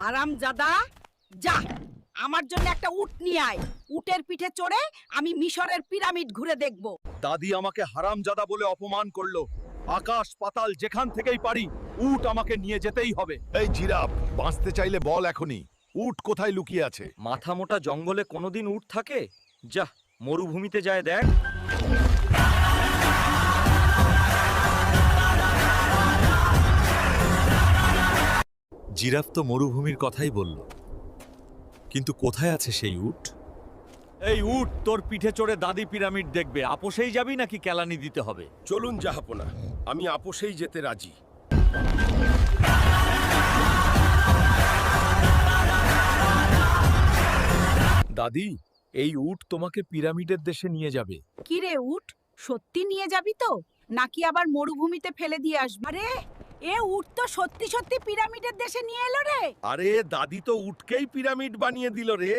হারামজাদা, যা আমার জন্য একটা উট নিয়ে আয়। উটের পিঠে চড়ে আমি মিশরের পিরামিড ঘুরে দেখব। দাদি আমাকে হারামজাদা বলে অপমান করলো। আকাশ পাতাল যেখান থেকেই পারি উট আমাকে নিয়ে যেতেই হবে। এই জিরাফ, বাঁচতে চাইলে বল এখনই, উট কোথায় লুকিয়ে আছে? মাথা মোটা জঙ্গলে কোনোদিন উট থাকে? যা মরুভূমিতে যায় দেখ। জিরাফ তো মরুভূমির কথাই বলল, কিন্তু কোথায় আছে সেই উট? এই উট তোর পিঠে চড়ে দাদি পিরামিড দেখবে। আপোষেই যাবি নাকি কেলানি দিতে হবে? চলুন জাহাপনা, আমি আপোষেই যেতে রাজি। দাদি, এই উট তোমাকে পিরামিডের দেশে নিয়ে যাবে। কি রে উট, সত্যি নিয়ে যাবি তো নাকি আবার মরুভূমিতে ফেলে দিয়ে আসবি? আরে এ উট তো সত্যি সত্যি পিরামিডের দেশে নিয়ে এলো রে। আরে দাদি তো উটকেই পিরামিড বানিয়ে দিল রে।